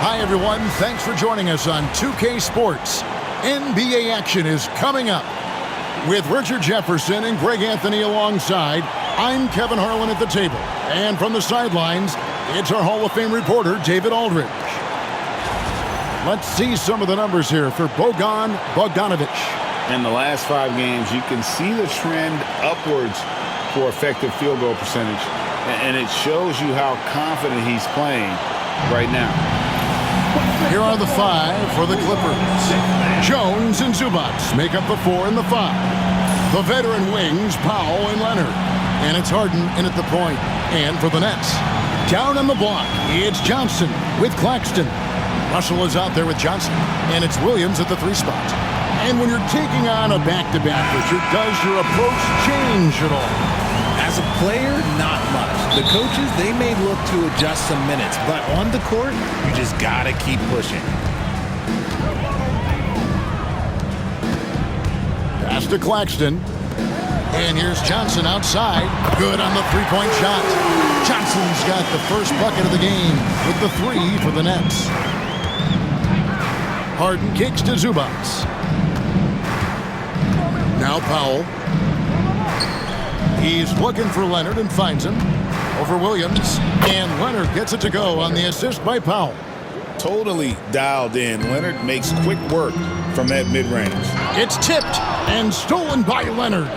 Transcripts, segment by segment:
Hi, everyone. Thanks for joining us on 2K Sports. NBA action is coming up. With Richard Jefferson and Greg Anthony alongside, I'm Kevin Harlan at the table. And from the sidelines, it's our Hall of Fame reporter, David Aldridge. Let's see some of the numbers here for Bojan Bogdanovic. In the last 5 games, you can see the trend upwards for effective field goal percentage. And it shows you how confident he's playing right now. Here are the 5 for the Clippers. Jones and Zubac make up the 4 and the 5. The veteran wings, Powell and Leonard. And it's Harden in at the point. And for the Nets, down on the block, it's Johnson with Claxton. Russell is out there with Johnson. And it's Williams at the 3 spot. And when you're taking on a back-to-back, Richard, does your approach change at all? As a player, not much. The coaches, they may look to adjust some minutes, but on the court, you just gotta keep pushing. Pass to Claxton. And here's Johnson outside. Good on the 3-point shot. Johnson's got the first bucket of the game with the 3 for the Nets. Harden kicks to Zubac. Now Powell. He's looking for Leonard and finds him. Over Williams. And Leonard gets it to go on the assist by Powell. Totally dialed in. Leonard makes quick work from that mid-range. It's tipped and stolen by Leonard.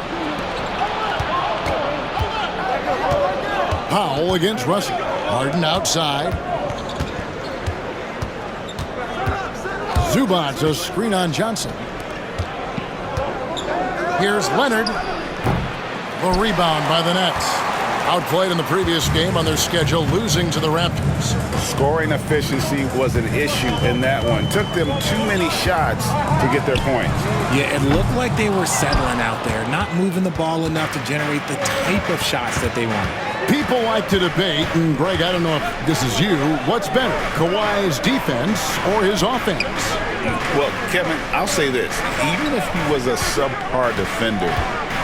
Powell against Russell. Harden outside. Zubac a screen on Johnson. Here's Leonard. The rebound by the Nets. Outplayed in the previous game on their schedule, losing to the Raptors. Scoring efficiency was an issue in that one. Took them too many shots to get their points. Yeah, it looked like they were settling out there, not moving the ball enough to generate the type of shots that they wanted. People like to debate, and Greg, I don't know if this is you, what's better, Kawhi's defense or his offense? Well, Kevin, I'll say this. Even if he was a subpar defender,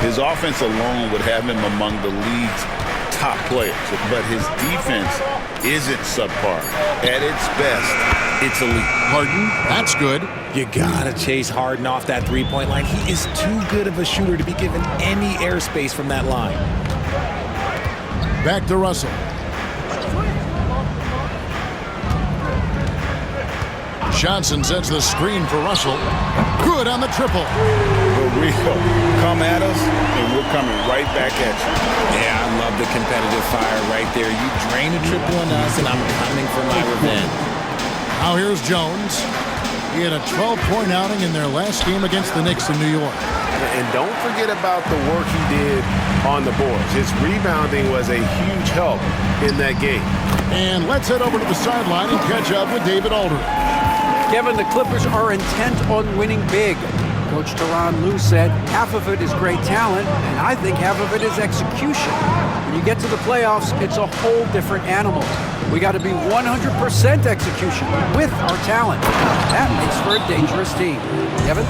his offense alone would have him among the league's top players. But his defense isn't subpar. At its best, it's elite. Harden, that's good. You gotta chase Harden off that 3-point line. He is too good of a shooter to be given any airspace from that line. Back to Russell. Johnson sets the screen for Russell. Good on the triple. For real. Come at us, and we're coming right back at you. Yeah, I love the competitive fire right there. You drain a triple on us, and I'm coming for my revenge. Now here's Jones. He had a 12-point outing in their last game against the Knicks in New York. And don't forget about the work he did on the boards. His rebounding was a huge help in that game. And let's head over to the sideline and catch up with David Aldridge. Kevin, the Clippers are intent on winning big. Coach Tyronn Lue said half of it is great talent, and I think half of it is execution. When you get to the playoffs, it's a whole different animal. We got to be 100% execution with our talent. That makes for a dangerous team. Kevin?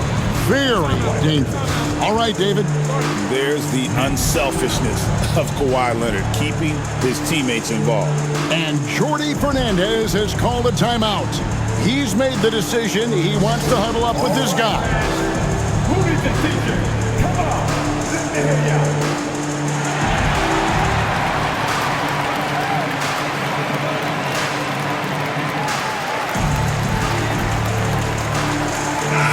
Very dangerous. All right, David. There's the unselfishness of Kawhi Leonard, keeping his teammates involved. And Jordi Fernandez has called a timeout. He's made the decision. He wants to huddle up with his guys. Movie decision. Come on. This area.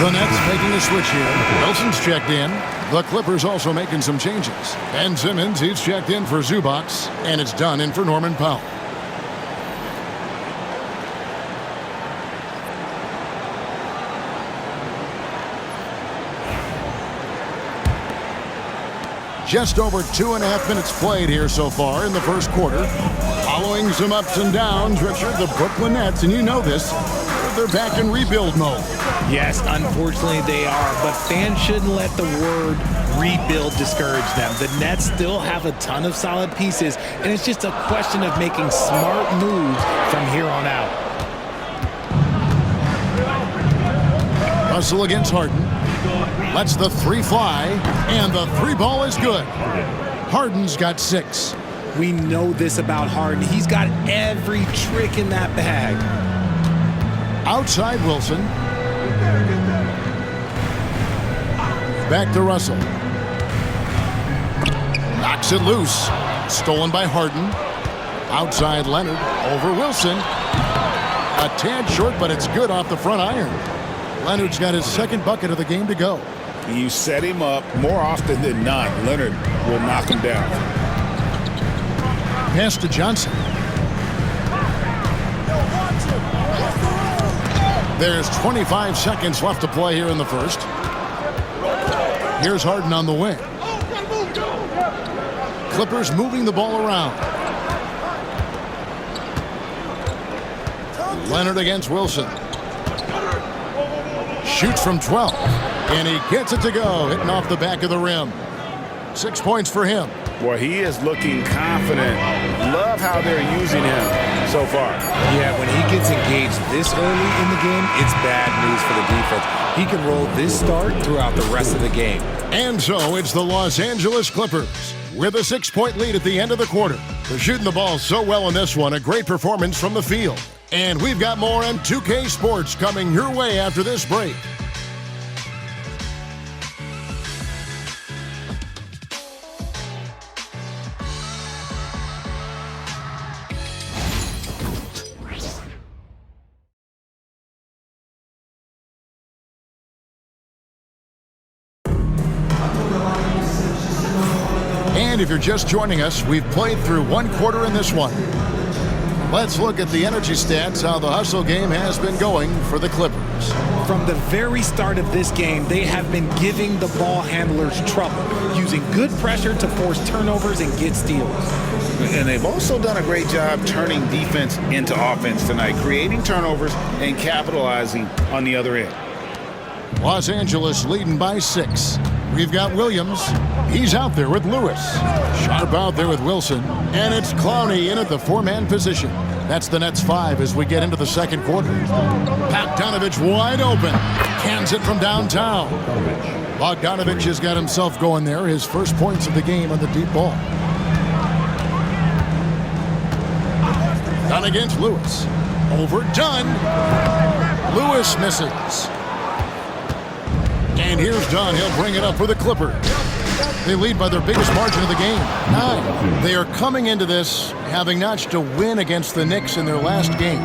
The Nets making a switch here. Wilson's checked in. The Clippers also making some changes. Ben Simmons, he's checked in for Zubac. And it's done in for Norman Powell. Just over 2.5 minutes played here so far in the first quarter. Following some ups and downs, Richard, the Brooklyn Nets, and you know this, they're back in rebuild mode. Yes, unfortunately they are, but fans shouldn't let the word rebuild discourage them. The Nets still have a ton of solid pieces, and it's just a question of making smart moves from here on out. Russell against Harden. Lets the 3 fly, and the 3 ball is good. Harden's got 6. We know this about Harden. He's got every trick in that bag. Outside Wilson. Back to Russell. Knocks it loose. Stolen by Harden. Outside Leonard. Over Wilson. A tad short, but it's good off the front iron. Leonard's got his second bucket of the game to go. You set him up more often than not. Leonard will knock him down. Pass to Johnson. There's 25 seconds left to play here in the first. Here's Harden on the wing. Clippers moving the ball around. Leonard against Wilson. Shoots from 12. And he gets it to go, hitting off the back of the rim. 6 points for him. Well, he is looking confident. Love how they're using him so far. Yeah, when he gets engaged this early in the game, it's bad news for the defense. He can roll this start throughout the rest of the game. And so it's the Los Angeles Clippers with a 6-point lead at the end of the quarter. They're shooting the ball so well in this one. A great performance from the field. And we've got more M2K Sports coming your way after this break. And if you're just joining us, we've played through one quarter in this one. Let's look at the energy stats, how the hustle game has been going for the Clippers. From the very start of this game, they have been giving the ball handlers trouble, using good pressure to force turnovers and get steals. And they've also done a great job turning defense into offense tonight, creating turnovers and capitalizing on the other end. Los Angeles leading by 6. We've got Williams. He's out there with Lewis. Sharp out there with Wilson. And it's Clowney in at the 4-man position. That's the Nets 5 as we get into the second quarter. Bogdanovich wide open. Cans it from downtown. Bogdanovich has got himself going there. His first points of the game on the deep ball. Done against Lewis. Overdone. Lewis misses. And here's Dunn. He'll bring it up for the Clippers. They lead by their biggest margin of the game, 9. They are coming into this having notched a win against the Knicks in their last game.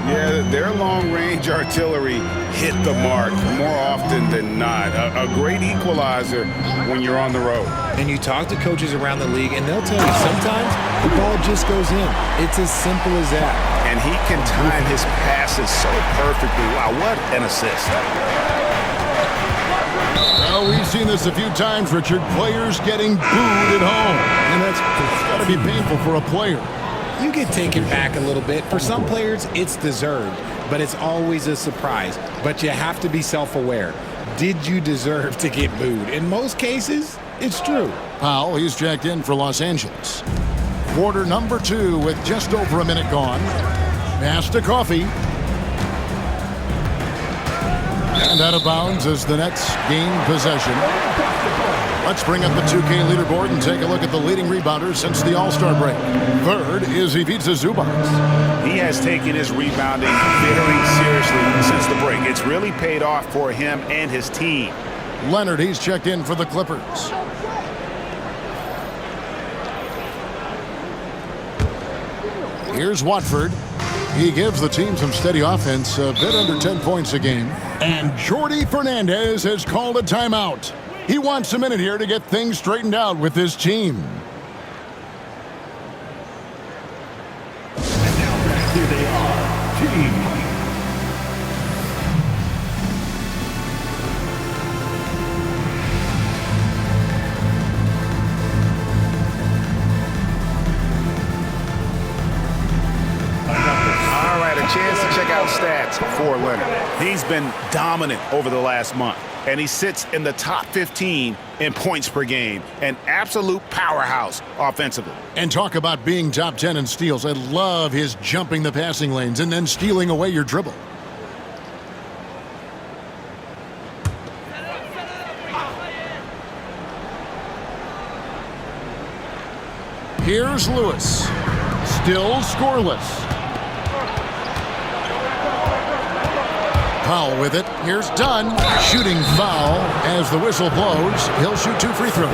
Yeah, their long-range artillery hit the mark more often than not. A great equalizer when you're on the road. And you talk to coaches around the league, and they'll tell you sometimes the ball just goes in. It's as simple as that. And he can time his passes so perfectly. Wow, what an assist. Well, we've seen this a few times, Richard. Players getting booed at home. And that's got to be painful for a player. You get taken back a little bit. For some players, it's deserved, but it's always a surprise. But you have to be self-aware. Did you deserve to get booed? In most cases, it's true. Powell, he's checked in for Los Angeles. Quarter number 2 with just over a minute gone. Pass to Coffee. And out of bounds as the Nets gain possession. Let's bring up the 2K leaderboard and take a look at the leading rebounders since the All-Star break. Third is Ivica Zubac. He has taken his rebounding very seriously since the break. It's really paid off for him and his team. Leonard, he's checked in for the Clippers. Here's Watford. He gives the team some steady offense, a bit under 10 points a game. And Jordi Fernandez has called a timeout. He wants a minute here to get things straightened out with his team. And now here they are, team. Chance to check out stats for Leonard. He's been dominant over the last month, and he sits in the top 15 in points per game. An absolute powerhouse offensively. And talk about being top 10 in steals. I love his jumping the passing lanes and then stealing away your dribble. Here's Lewis. Still scoreless. Powell with it. Here's Dunn. Shooting foul as the whistle blows. He'll shoot 2 free throws.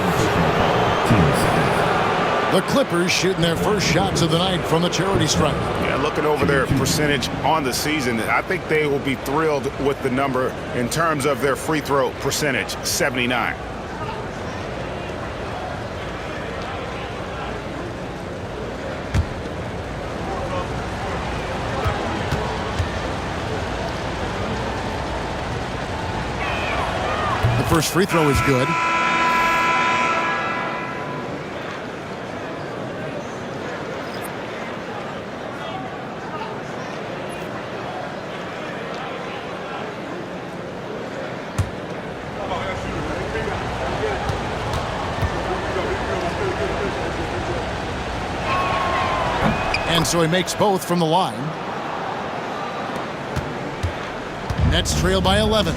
The Clippers shooting their first shots of the night from the charity stripe. Yeah, looking over their percentage on the season, I think they will be thrilled with the number in terms of their free throw percentage, 79. The first free throw is good. And so he makes both from the line. Nets trail by 11.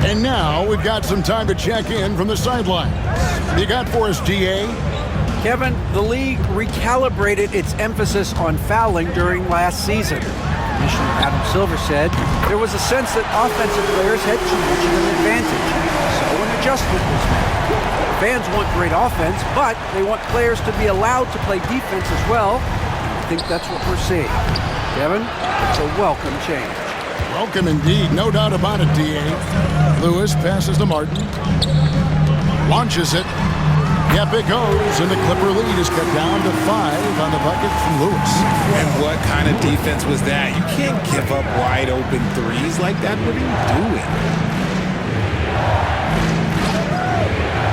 And now we've got some time to check in from the sideline. You got for us, DA? Kevin, the league recalibrated its emphasis on fouling during last season. Commissioner Adam Silver said there was a sense that offensive players had too much of an advantage. So an adjustment was made. Fans want great offense, but they want players to be allowed to play defense as well. I think that's what we're seeing. Kevin, it's a welcome change. Welcome indeed, no doubt about it, D.A. Lewis passes to Martin. Launches it. Yep, it goes, and the Clipper lead is cut down to 5 on the bucket from Lewis. And what kind of defense was that? You can't give up wide open threes like that. What are you doing?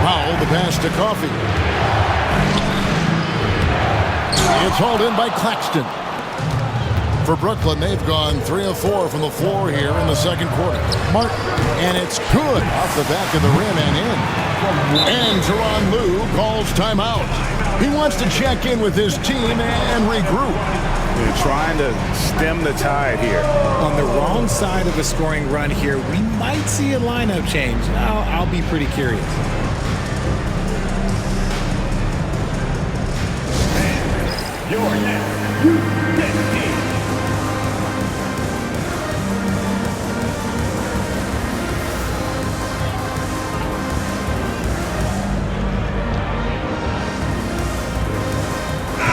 Powell, the pass to Coffey. It's hauled in by Claxton. For Brooklyn, they've gone 3 of 4 from the floor here in the second quarter. Martin, and it's good off the back of the rim and in. And Tyronn Lue calls timeout. He wants to check in with his team and regroup. They're trying to stem the tide here. On the wrong side of a scoring run here, we might see a lineup change. I'll be pretty curious. Your next team.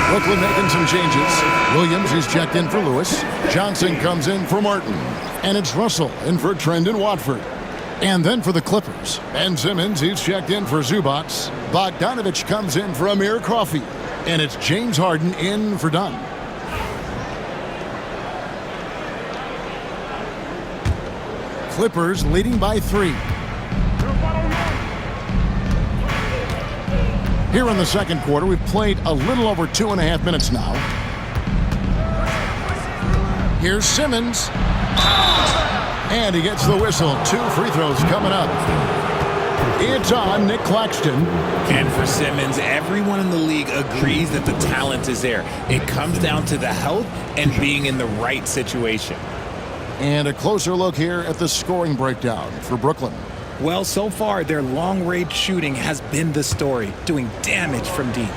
Brooklyn making some changes. Williams, he's checked in for Lewis. Johnson comes in for Martin. And it's Russell in for Trendon Watford. And then for the Clippers, Ben Simmons, he's checked in for Zubac. Bogdanovich comes in for Amir Coffey. And it's James Harden in for Dunn. Clippers leading by 3. Here in the second quarter, we've played a little over 2.5 minutes now. Here's Simmons. And he gets the whistle. 2 free throws coming up. It's on Nick Claxton. And for Simmons, everyone in the league agrees that the talent is there. It comes down to the health and being in the right situation. And a closer look here at the scoring breakdown for Brooklyn. Well, so far, their long-range shooting has been the story, doing damage from deep.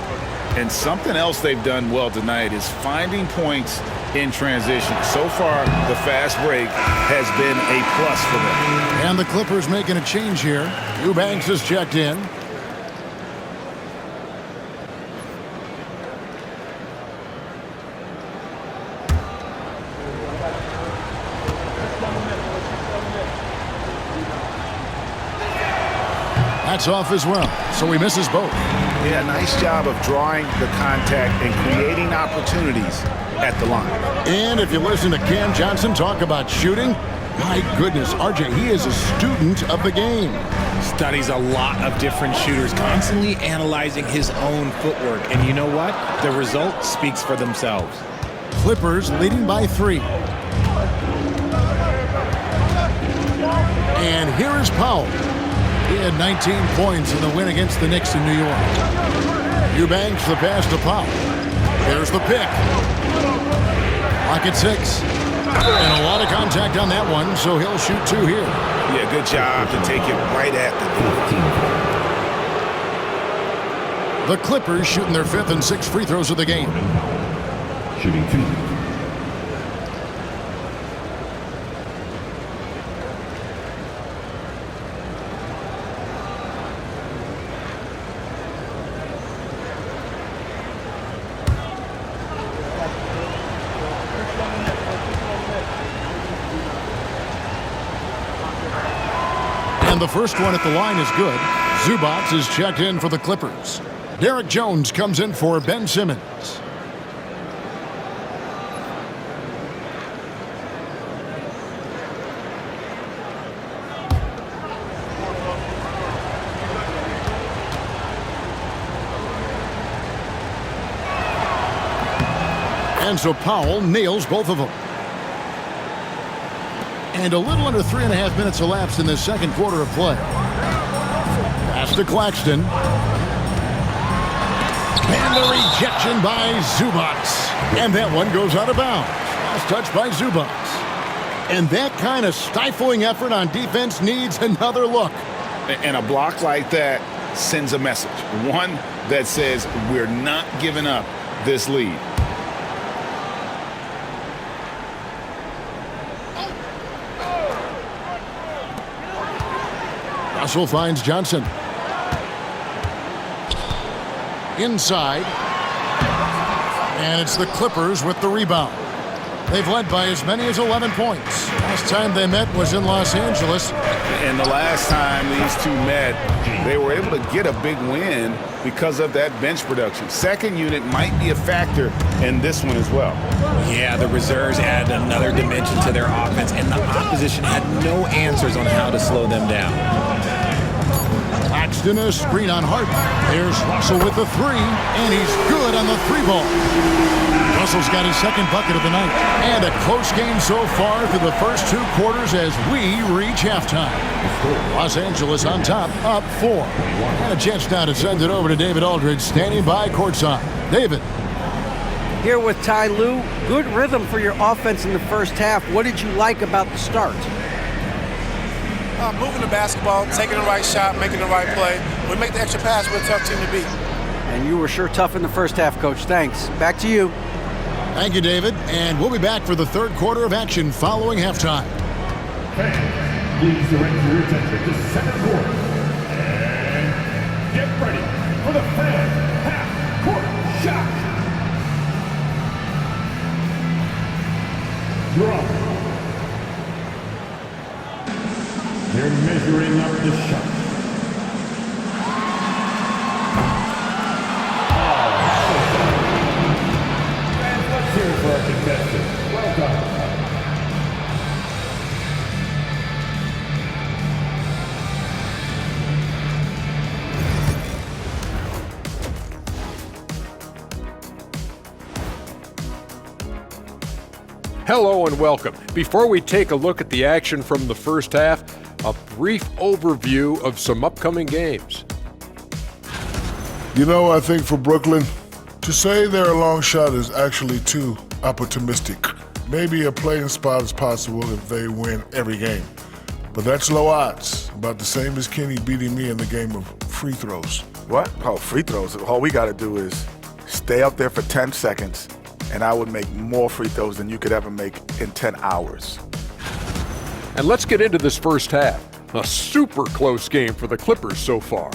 And something else they've done well tonight is finding points in transition. So far, the fast break has been a plus for them. And the Clippers making a change here. Eubanks is checked in. That's off as well, so he misses both. Yeah, nice job of drawing the contact and creating opportunities at the line. And if you listen to Cam Johnson talk about shooting, my goodness, RJ, he is a student of the game. Studies a lot of different shooters, constantly analyzing his own footwork. And you know what? The result speaks for themselves. Clippers leading by 3. And here is Powell. He had 19 points in the win against the Knicks in New York. Eubanks the pass to Powell. There's the pick. Lock at 6. And a lot of contact on that one, so he'll shoot 2 here. Yeah, good job to take it right at the The Clippers shooting their 5th and 6th free throws of the game. Shooting 2. And the first one at the line is good. Zubats is checked in for the Clippers. Derek Jones comes in for Ben Simmons. And so Powell nails both of them. And a little under 3.5 minutes elapsed in the second quarter of play. Pass to Claxton. And the rejection by Zubats. And that one goes out of bounds. Last touch by Zubats. And that kind of stifling effort on defense needs another look. And a block like that sends a message. One that says we're not giving up this lead. Russell finds Johnson. Inside. And it's the Clippers with the rebound. They've led by as many as 11 points. Last time they met was in Los Angeles. And the last time these two met, they were able to get a big win because of that bench production. Second unit might be a factor in this one as well. Yeah, the reserves add another dimension to their offense, and the opposition had no answers on how to slow them down. Claxton a screen on Harden. There's Russell with the three, and he's good on the three ball. Russell's got his second bucket of the night. And a close game so far through the first two quarters as we reach halftime. Los Angeles on top, up 4. And a chance now to send it over to David Aldridge, standing by courtside. David. Here with Ty Lue. Good rhythm for your offense in the first half. What did you like about the start? Moving the basketball, taking the right shot, making the right play. We make the extra pass, we're a tough team to beat. And you were sure tough in the first half, Coach. Thanks. Back to you. Thank you, David. And we'll be back for the third quarter of action following halftime. Fans, please direct your attention to second quarter. And get ready for the fan half-court shot. Drop. They're measuring up the shot. And let's hear it for our contestants. Well done. Hello and welcome. Before we take a look at the action from the first half, a brief overview of some upcoming games. You know, I think for Brooklyn, to say they're a long shot is actually too optimistic. Maybe a playing spot is possible if they win every game. But that's low odds, about the same as Kenny beating me in the game of free throws. What? Oh, free throws. All we got to do is stay up there for 10 seconds, and I would make more free throws than you could ever make in 10 hours. And let's get into this first half. A super close game for the Clippers so far.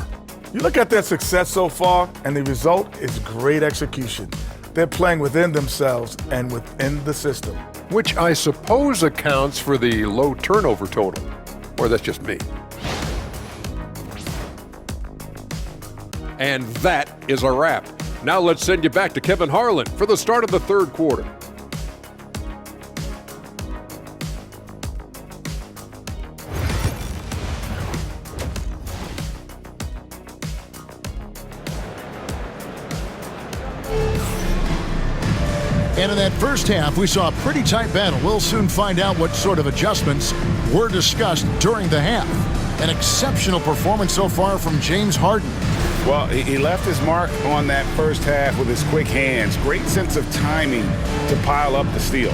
You look at their success so far, and the result is great execution. They're playing within themselves and within the system. Which I suppose accounts for the low turnover total. Or that's just me. And that is a wrap. Now let's send you back to Kevin Harlan for the start of the third quarter. And in that first half, we saw a pretty tight battle. We'll soon find out what sort of adjustments were discussed during the half. An exceptional performance so far from James Harden. Well, he left his mark on that first half with his quick hands. Great sense of timing to pile up the steals.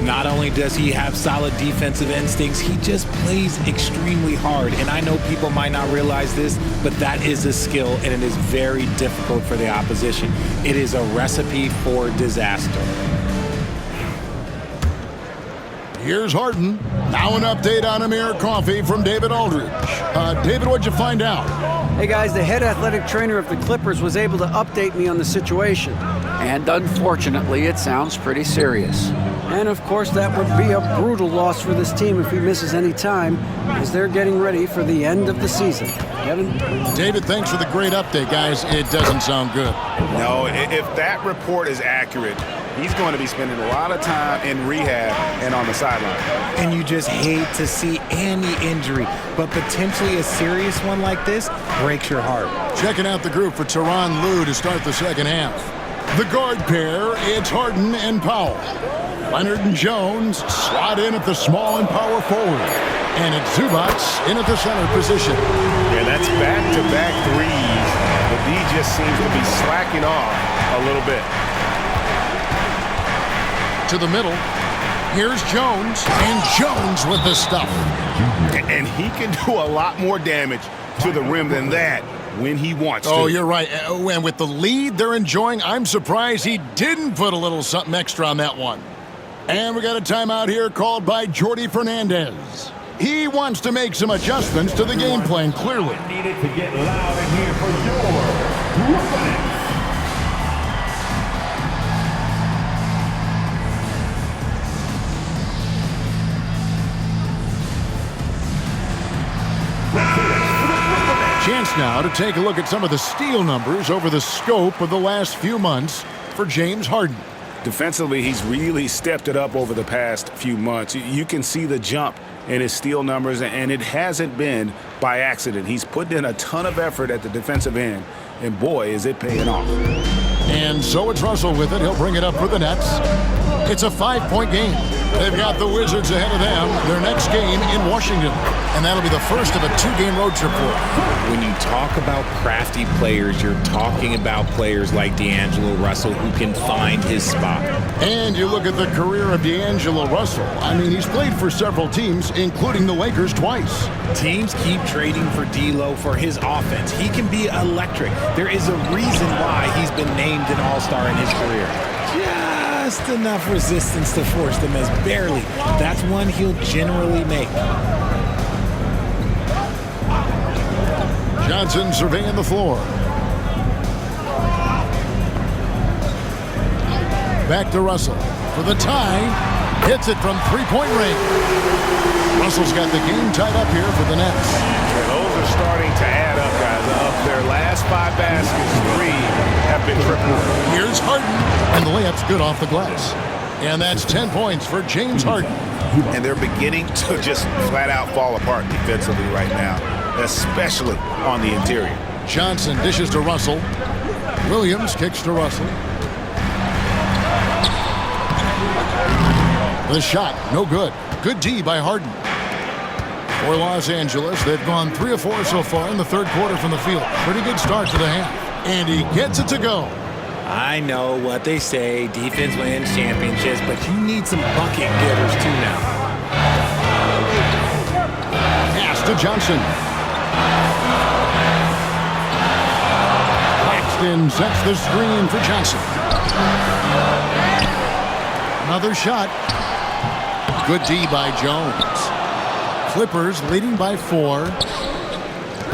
Not only does he have solid defensive instincts, he just plays extremely hard. And I know people might not realize this, but that is a skill, and it is very difficult for the opposition. It is a recipe for disaster. Here's Harden. Now an update on Amir Coffey from David Aldridge. David, what'd you find out? Hey guys, the head athletic trainer of the Clippers was able to update me on the situation. And unfortunately, it sounds pretty serious. And of course, that would be a brutal loss for this team if he misses any time, as they're getting ready for the end of the season. Kevin? David, thanks for the great update, guys. It doesn't sound good. No, if that report is accurate, he's going to be spending a lot of time in rehab and on the sideline. And you just hate to see any injury, but potentially a serious one like this breaks your heart. Checking out the group for Tyronn Lue to start the second half. The guard pair, it's Harden and Powell. Leonard and Jones slot in at the small and power forward. And it's Zubac in at the center position. Yeah, that's back-to-back threes. But D just seems to be slacking off a little bit. To the middle. Here's Jones. And Jones with the stuff. And he can do a lot more damage to the rim than that when he wants to. Oh, you're right. And with the lead they're enjoying, I'm surprised he didn't put a little something extra on that one. And we got a timeout here called by Jordi Fernandez. He wants to make some adjustments to the game plan, clearly. Needed to get loud in here for your Brooklyn. Chance now to take a look at some of the steal numbers over the scope of the last few months for James Harden. Defensively, he's really stepped it up over the past few months. You can see the jump in his steal numbers, and it hasn't been by accident. He's put in a ton of effort at the defensive end, and boy, is it paying off. And so it's Russell with it. He'll bring it up for the Nets. It's a 5-point game. They've got the Wizards ahead of them. Their next game in Washington. And that'll be the first of a 2-game road trip for them. When you talk about crafty players, you're talking about players like D'Angelo Russell who can find his spot. And you look at the career of D'Angelo Russell. I mean, he's played for several teams, including the Lakers twice. Teams keep trading for D'Lo for his offense. He can be electric. There is a reason why he's been named an all-star in his career. Just enough resistance to force them as barely. That's one he'll generally make. Johnson surveying the floor. Back to Russell for the tie. Hits it from three-point range. Russell's got the game tied up here for the Nets. Yeah, those are starting to add up, guys. Of their last 5 baskets, 3 have been triple. Here's Harden, and the layup's good off the glass. And that's 10 points for James Harden. And they're beginning to just flat-out fall apart defensively right now, especially on the interior. Johnson dishes to Russell. Williams kicks to Russell. The shot, no good. Good D by Harden. For Los Angeles, they've gone 3 of 4 so far in the third quarter from the field. Pretty good start to the half. And he gets it to go. I know what they say, defense wins championships, but you need some bucket getters too now. Pass to Johnson. Claxton sets the screen for Johnson. Another shot. Good D by Jones. Clippers leading by 4.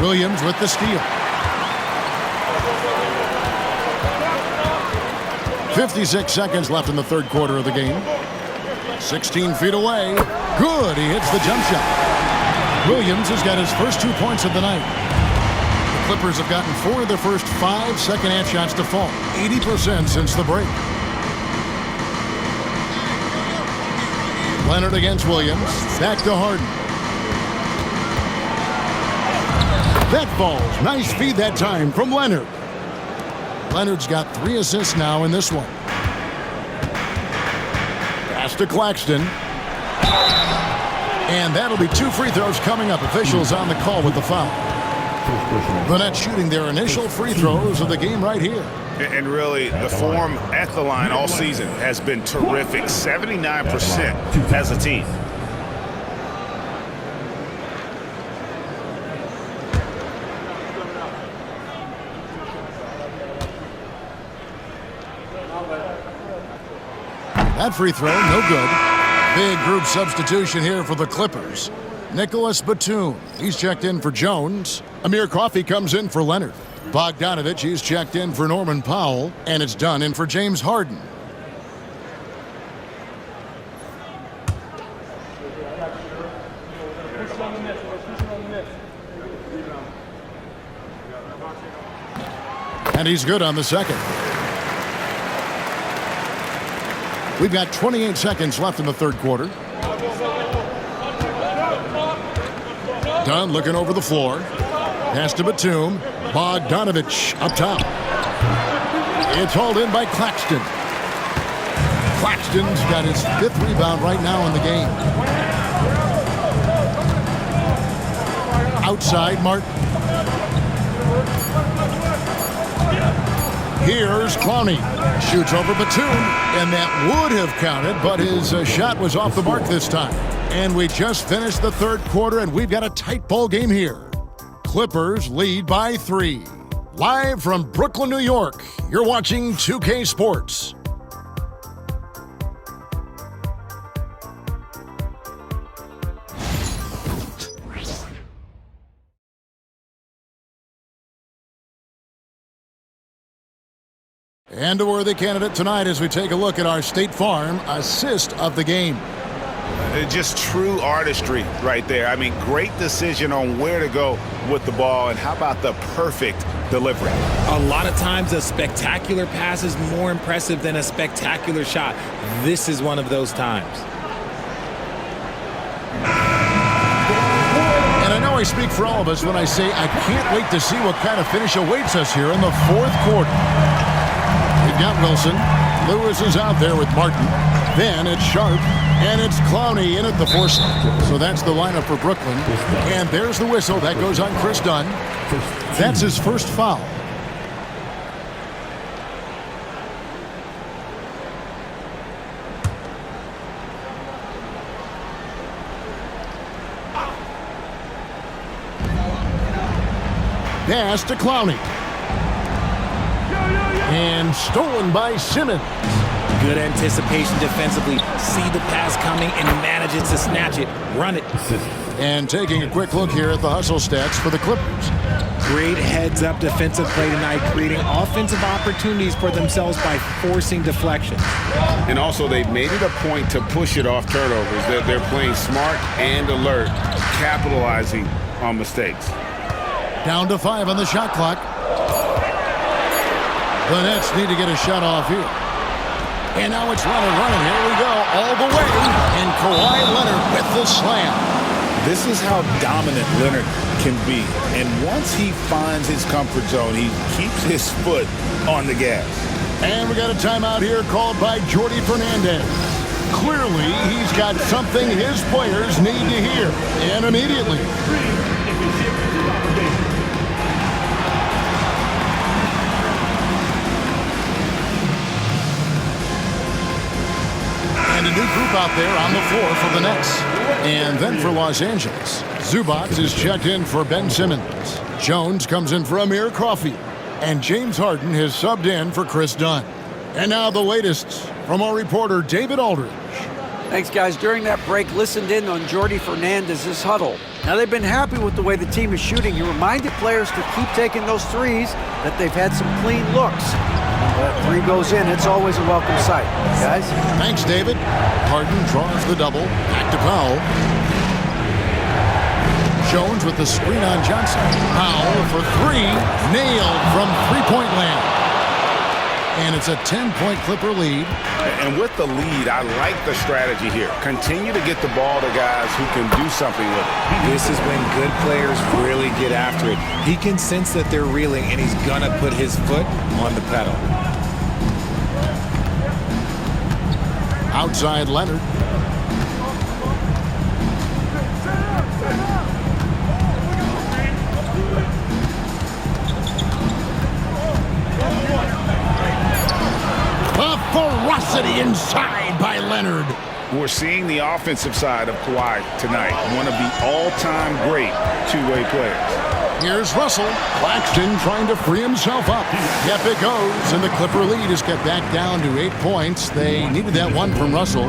Williams with the steal. 56 seconds left in the third quarter of the game. 16 feet away. Good. He hits the jump shot. Williams has got his first 2 points of the night. The Clippers have gotten 4 of their first 5 second-half shots to fall. 80% since the break. Leonard against Williams. Back to Harden. That falls. Nice feed that time from Leonard. Leonard's got 3 assists now in this one. Pass to Claxton. And that'll be 2 free throws coming up. Officials on the call with the foul. The Nets shooting their initial free throws of the game right here. And really, the form at the line all season has been terrific. 79% as a team. That free throw, no good. Big group substitution here for the Clippers. Nicholas Batum, he's checked in for Jones. Amir Coffey comes in for Leonard. Bogdanovich, he's checked in for Norman Powell. And it's done in for James Harden. And he's good on the second. We've got 28 seconds left in the third quarter. Dunn looking over the floor. Pass to Batum. Bogdanovich up top. It's hauled in by Claxton. Claxton's got his 5th rebound right now in the game. Outside, Martin. Here's Clowney. Shoots over Batum, and that would have counted, but his shot was off the mark this time. And we just finished the third quarter, and we've got a tight ball game here. Clippers lead by 3. Live from Brooklyn, New York, you're watching 2K Sports. And a worthy candidate tonight as we take a look at our State Farm assist of the game. Just true artistry right there. I mean, great decision on where to go with the ball, and how about the perfect delivery? A lot of times a spectacular pass is more impressive than a spectacular shot. This is one of those times. And I know I speak for all of us when I say I can't wait to see what kind of finish awaits us here in the fourth quarter. We've got Wilson. Lewis is out there with Martin. Then it's Sharp, and it's Clowney in at the force. So that's the lineup for Brooklyn. And there's the whistle. That goes on Chris Dunn. That's his first foul. Pass to Clowney. And stolen by Simmons. Good anticipation defensively. See the pass coming and manages to snatch it. Run it. And taking a quick look here at the hustle stats for the Clippers. Great heads-up defensive play tonight, creating offensive opportunities for themselves by forcing deflections. And also, they've made it a point to push it off turnovers. They're playing smart and alert, capitalizing on mistakes. Down to 5 on the shot clock. The Nets need to get a shot off here. And now it's Leonard running. Here we go, all the way. And Kawhi Leonard with the slam. This is how dominant Leonard can be. And once he finds his comfort zone, he keeps his foot on the gas. And we got a timeout here called by Jordi Fernandez. Clearly, he's got something his players need to hear. And immediately. And a new group out there on the floor for the Nets. And then for Los Angeles, Zubac is checked in for Ben Simmons. Jones comes in for Amir Coffey. And James Harden has subbed in for Chris Dunn. And now the latest from our reporter, David Aldridge. Thanks, guys. During that break, listened in on Jordi Fernandez's huddle. Now, they've been happy with the way the team is shooting. He reminded players to keep taking those threes, that they've had some clean looks. That 3 goes in, it's always a welcome sight. Guys? Thanks, David. Harden draws the double. Back to Powell. Jones with the screen on Johnson. Powell for 3. Nailed from three-point land. And it's a 10-point Clipper lead. And with the lead, I like the strategy here. Continue to get the ball to guys who can do something with it. This is when good players really get after it. He can sense that they're reeling, and he's going to put his foot on the pedal. Outside Leonard. The ferocity inside by Leonard. We're seeing the offensive side of Kawhi tonight. One of the all-time great two-way players. Here's Russell. Claxton trying to free himself up. Yep, it goes. And the Clipper lead is get back down to 8 points. They needed that one from Russell.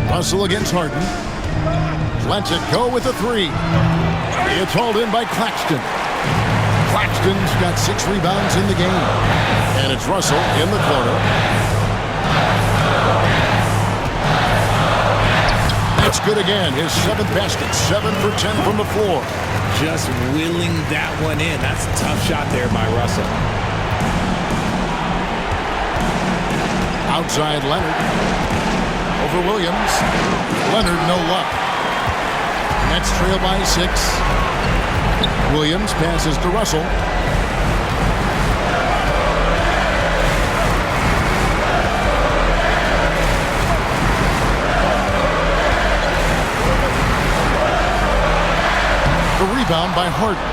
Russell against Harden. Lets it go with a 3. It's hauled in by Claxton. Claxton's got 6 rebounds in the game. And it's Russell in the corner. good again. His 7th basket, 7 for 10 from the floor. Just willing that one in. That's a tough shot there by Russell. Outside Leonard. Over Williams. Leonard, no luck. Nets trail by 6. Williams passes to Russell. The rebound by Harden.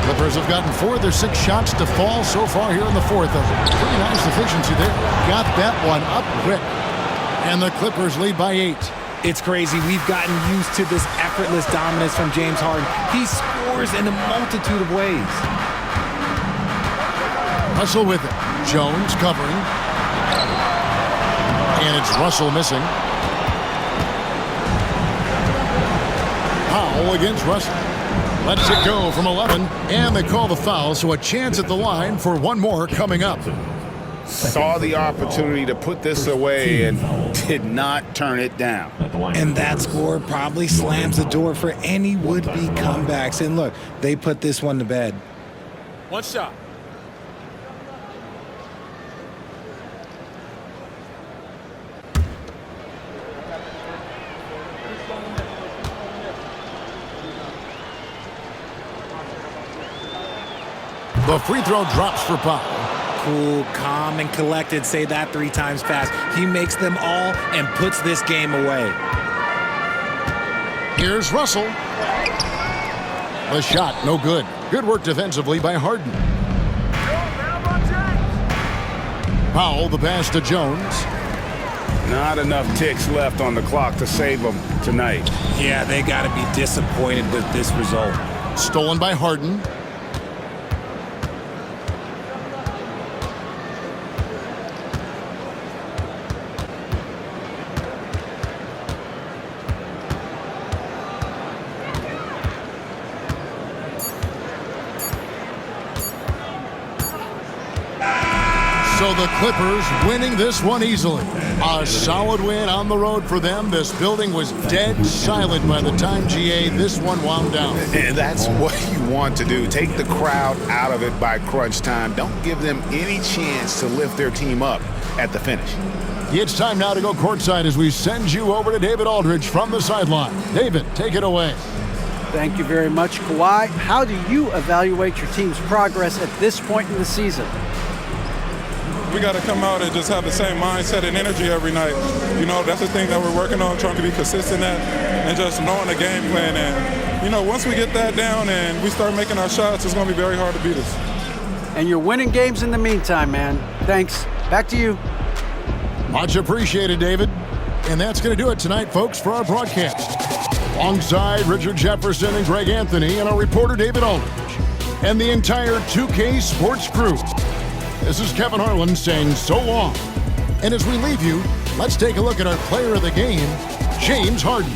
Clippers have gotten 4 of their 6 shots to fall so far here in the 4th. A pretty nice efficiency there. Got that one up quick. And the Clippers lead by 8. It's crazy. We've gotten used to this effortless dominance from James Harden. He scores in a multitude of ways. Russell with it. Jones covering. And it's Russell missing. Powell against Russell. Lets it go from 11. And they call the foul, so a chance at the line for one more coming up. Saw the opportunity to put this away and did not turn it down. And that score probably slams the door for any would-be comebacks. And look, they put this one to bed. One shot. The free throw drops for Powell. Cool, calm, and collected. Say that 3 times fast. He makes them all and puts this game away. Here's Russell. The shot, no good. Good work defensively by Harden. Powell, the pass to Jones. Not enough ticks left on the clock to save them tonight. Yeah, they got to be disappointed with this result. Stolen by Harden. So the Clippers winning this one easily. A solid win on the road for them. This building was dead silent by the time, GA, this one wound down. And that's what you want to do. Take the crowd out of it by crunch time. Don't give them any chance to lift their team up at the finish. It's time now to go courtside as we send you over to David Aldridge from the sideline. David, take it away. Thank you very much, Kawhi. How do you evaluate your team's progress at this point in the season? We got to come out and just have the same mindset and energy every night. You know, that's the thing that we're working on, trying to be consistent at, and just knowing the game plan. And, you know, once we get that down and we start making our shots, it's going to be very hard to beat us. And you're winning games in the meantime, man. Thanks. Back to you. Much appreciated, David. And that's going to do it tonight, folks, for our broadcast. Alongside Richard Jefferson and Greg Anthony and our reporter, David Aldridge, and the entire 2K Sports crew. This is Kevin Harlan saying so long. And as we leave you, let's take a look at our player of the game, James Harden.